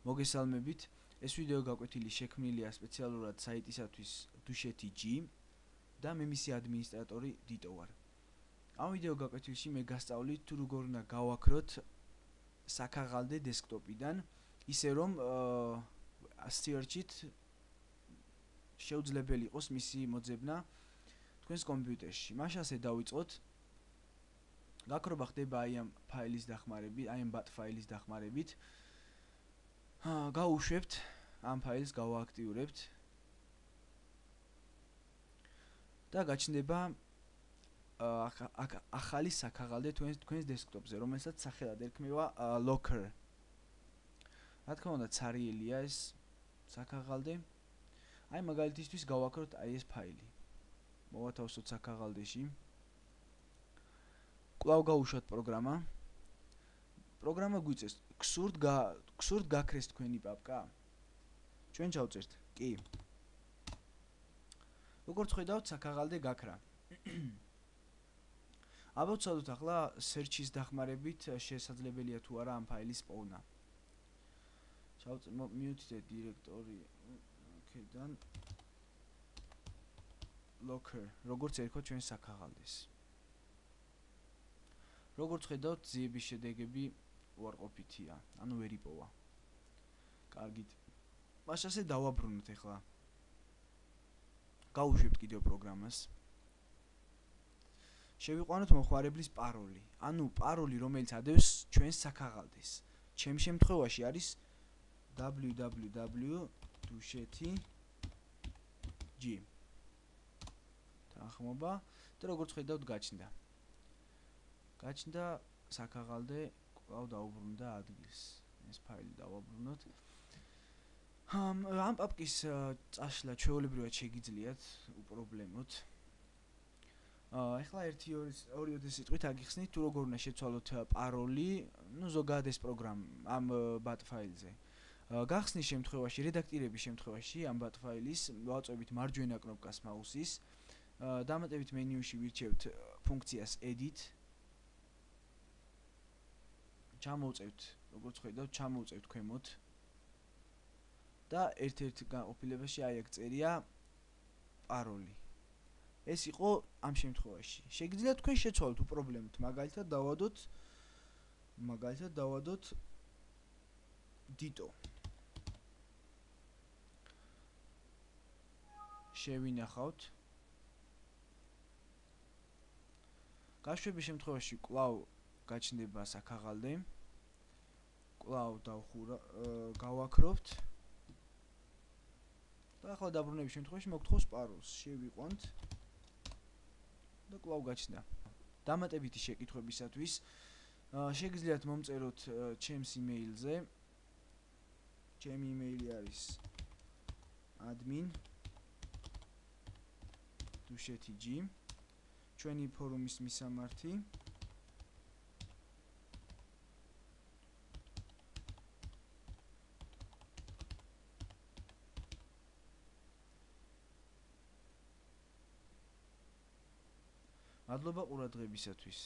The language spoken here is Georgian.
მოგესალმებით. ეს ვიდეო გაკვეთილი შექმნილია სპეციალურად საიტისათვის Dusheti.G და მე მისი ადმინისტრატორი დიტო ვარ. ამ ვიდეო გაკვეთილში მე გასწავლით თუ როგორ უნდა გავაქროთ საქაღალდე დესკტოპიდან, ისე რომ search-ით შეუძლებელი იყოს მისი მოძებნა თქვენს კომპიუტერში. მაშ ასე დავიწყოთ. გაქრობა ხდება აი ამ ფაილის დახმარებით, აი ამ bat ფაილის დახმარებით. გავუშვებთ ამ ფაილს, გავააქტიურებთ და გაჩნდება ახალი საქაღალდე თქვენს დესკტოპზე, რომელსაც სახელად ერქმევა Locker. რა თქმა უნდა, ცარიელია ეს საქაღალდე. აი მაგალითისთვის გავაქროთ აი ეს ფაილი. მოვათავსოთ საქაღალდეში. კვლავ გავუშვათ პროგრამა. პროგრამა გვიწევს გსურთ გაქრეს თქვენი პაპკა? ჩვენ ჩავწერთ კი. როგორც ხედავთ, საქაღალდე გაქრა. ავოცადოთ ახლა search-ის დახმარებით შესაძლებელია თუ არა ამ ფაილის პოვნა. მივთითეთ დირექტორი აქედან Locker, როგორც ერქვა ჩვენს საქაღალდეს. როგორც ხედავთ, ძიების შედეგები უარყოფითია, ანუ ვერ იპოვა. კარგით. მას ასე დავაბრუნოთ ახლა. გავუშვებთ კიდევ პროგრამას. შევიყვანოთ მოხმარებლის პაროლი, ანუ პაროლი, რომელიც ადევს ჩვენს საქაღალდეს. ჩემ შემთხვევაში არის www.dusheti.g. თანხმობა და როგორც ხედავთ გაჩნდა. გაჩნდა საქაღალდე, კვლავ დაუბრუნდა ადგილს. ეს ფაილი დავაბრუნოთ. ამ პაპკის წაშლა ჩვეულებრივად შეგიძლიათ უპრობლემოდ. ეხლა 1-2 სიტყვით აგიხსნით თუ როგორ უნდა შეცვალოთ პაროლი, ზოგადად ეს პროგრამა ამ bat ფაილზე. გახსნის შემთხვევაში, რედაქტირების შემთხვევაში ამ bat ფაილის ვაწვევით მარჯვენა კნოპკას მაუსის, დამატებით მენიუში ვირჩევთ ფუნქციას edit. ჩამოვწევთ, როგორც ხედავთ, ჩამოვწევთ ქვემოთ და ერთ-ერთ განყოფილებაში აი აქ წერია პაროლი. ეს იყო ამ შემთხვევაში. შეგიძლიათ თქვენ შეცვალოთ უპრობლემოდ, მაგალითად დავადოთ დიტო. შევინახავთ. გაშვების შემთხვევაში კვლავ გაჩნდება საქაღალდე. კვლავ გავაქრობთ. და ახლა დაბრუნების შემთხვევაში მოგთხოვს პაროლს. შევიყვანთ და კვლავ გაჩნდა. დამატებითი შეკითხვებისათვის შეგიძლიათ მომწეროთ ჩემს იმეილზე. ჩემი იმეილი არის admin@dusheti.g. ჩვენი ფორუმის მისამართი მადლობა ყურადღებისათვის.